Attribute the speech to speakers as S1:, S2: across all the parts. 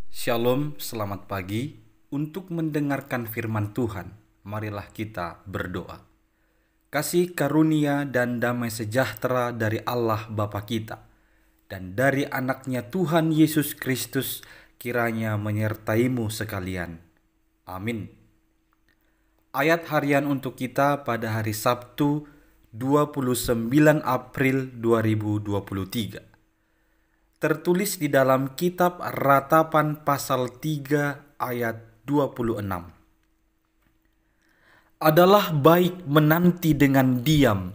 S1: Shalom, selamat pagi. Untuk mendengarkan firman Tuhan, marilah kita berdoa. Kasih karunia dan damai sejahtera dari Allah Bapa kita dan dari anaknya Tuhan Yesus Kristus kiranya menyertaimu sekalian. Amin. Ayat harian untuk kita pada hari Sabtu 29 April 2023. Tertulis di dalam kitab Ratapan pasal 3 ayat 26. Adalah baik menanti dengan diam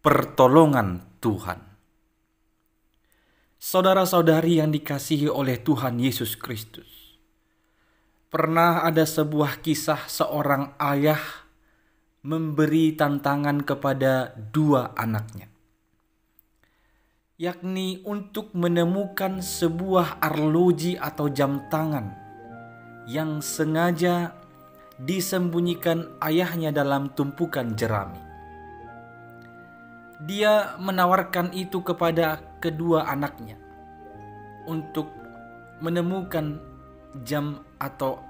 S1: pertolongan Tuhan. Saudara-saudari yang dikasihi oleh Tuhan Yesus Kristus, pernah ada sebuah kisah seorang ayah memberi tantangan kepada dua anaknya, yakni untuk menemukan sebuah arloji atau jam tangan yang sengaja disembunyikan ayahnya dalam tumpukan jerami. Dia menawarkan itu kepada kedua anaknya untuk menemukan jam atau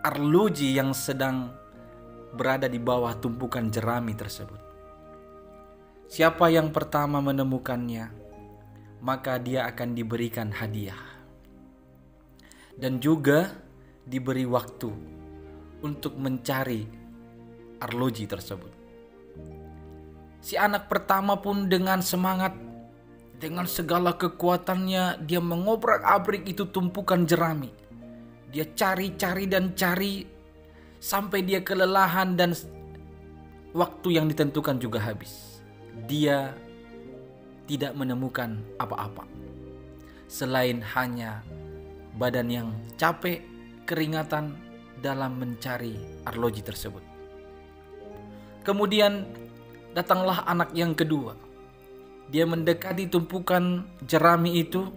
S1: arloji yang sedang berada di bawah tumpukan jerami tersebut. Siapa yang pertama menemukannya, maka dia akan diberikan hadiah dan juga diberi waktu untuk mencari arloji tersebut. Si anak pertama pun dengan semangat, dengan segala kekuatannya, dia mengobrak-abrik itu tumpukan jerami. Dia cari dan cari sampai dia kelelahan dan waktu yang ditentukan juga habis. Dia tidak menemukan apa-apa selain hanya badan yang capek, keringatan dalam mencari arloji tersebut. Kemudian datanglah anak yang kedua. Dia mendekati tumpukan jerami itu,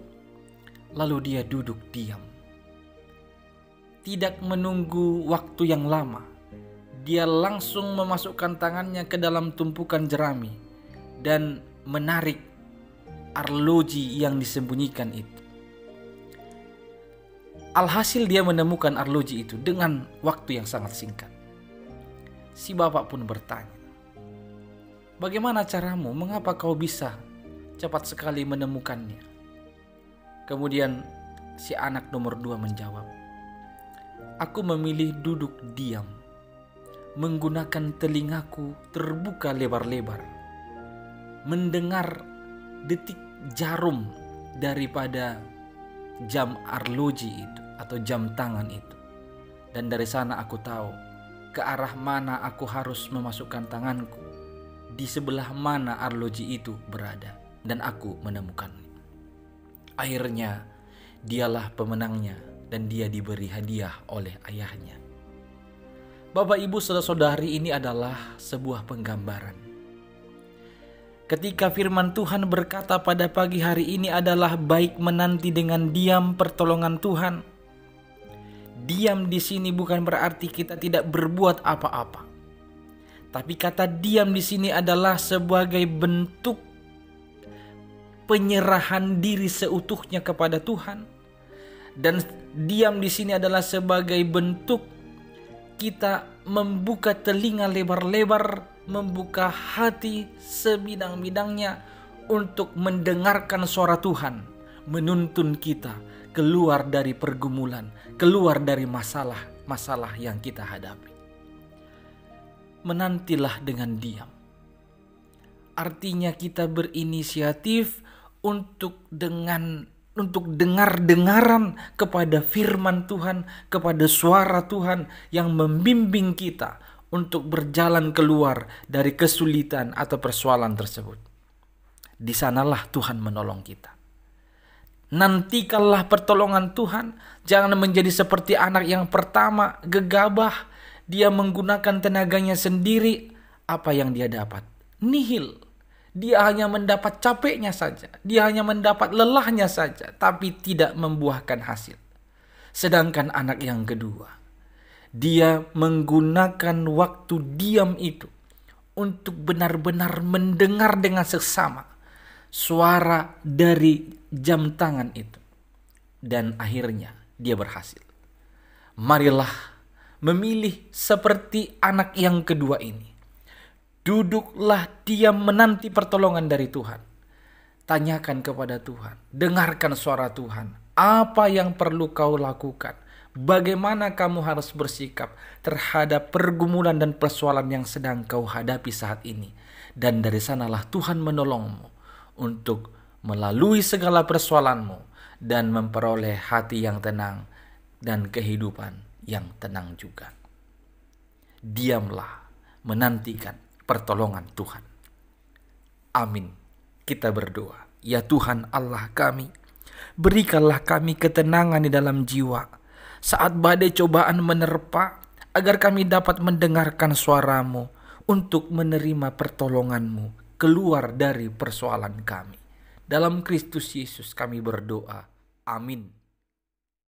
S1: lalu dia duduk diam. Tidak menunggu waktu yang lama, dia langsung memasukkan tangannya ke dalam tumpukan jerami dan menarik arloji yang disembunyikan itu. Alhasil dia menemukan arloji itu dengan waktu yang sangat singkat. Si bapak pun bertanya, "Bagaimana caramu? Mengapa kau bisa cepat sekali menemukannya?" Kemudian si anak nomor 2 menjawab, "Aku memilih duduk diam, menggunakan telingaku terbuka lebar-lebar, mendengar detik jarum daripada jam arloji itu atau jam tangan itu. Dan dari sana aku tahu ke arah mana aku harus memasukkan tanganku, di sebelah mana arloji itu berada, dan aku menemukannya." Akhirnya dialah pemenangnya dan dia diberi hadiah oleh ayahnya. Bapak, Ibu, saudara-saudari, ini adalah sebuah penggambaran. Ketika firman Tuhan berkata pada pagi hari ini adalah baik menanti dengan diam pertolongan Tuhan. Diam di sini bukan berarti kita tidak berbuat apa-apa. Tapi kata diam di sini adalah sebagai bentuk penyerahan diri seutuhnya kepada Tuhan. Dan diam di sini adalah sebagai bentuk kita membuka telinga lebar-lebar, membuka hati sebidang-bidangnya untuk mendengarkan suara Tuhan, menuntun kita keluar dari pergumulan, keluar dari masalah-masalah yang kita hadapi. Menantilah dengan diam. Artinya kita berinisiatif untuk dengar-dengaran kepada firman Tuhan, kepada suara Tuhan yang membimbing kita untuk berjalan keluar dari kesulitan atau persoalan tersebut. Di sanalah Tuhan menolong kita. Nantikanlah pertolongan Tuhan. Jangan menjadi seperti anak yang pertama, gegabah. Dia menggunakan tenaganya sendiri. Apa yang dia dapat? Nihil. Dia hanya mendapat capeknya saja. Dia hanya mendapat lelahnya saja. Tapi tidak membuahkan hasil. Sedangkan anak yang kedua, dia menggunakan waktu diam itu untuk benar-benar mendengar dengan seksama suara dari jam tangan itu. Dan akhirnya dia berhasil. Marilah memilih seperti anak yang kedua ini. Duduklah diam menanti pertolongan dari Tuhan. Tanyakan kepada Tuhan, dengarkan suara Tuhan. Apa yang perlu kau lakukan? Bagaimana kamu harus bersikap terhadap pergumulan dan persoalan yang sedang kau hadapi saat ini? Dan dari sanalah Tuhan menolongmu untuk melalui segala persoalanmu dan memperoleh hati yang tenang dan kehidupan yang tenang juga. Diamlah menantikan pertolongan Tuhan. Amin. Kita berdoa. Ya Tuhan Allah kami, berikanlah kami ketenangan di dalam jiwa saat badai cobaan menerpa, agar kami dapat mendengarkan suara-Mu untuk menerima pertolongan-Mu keluar dari persoalan kami. Dalam Kristus Yesus kami berdoa. Amin.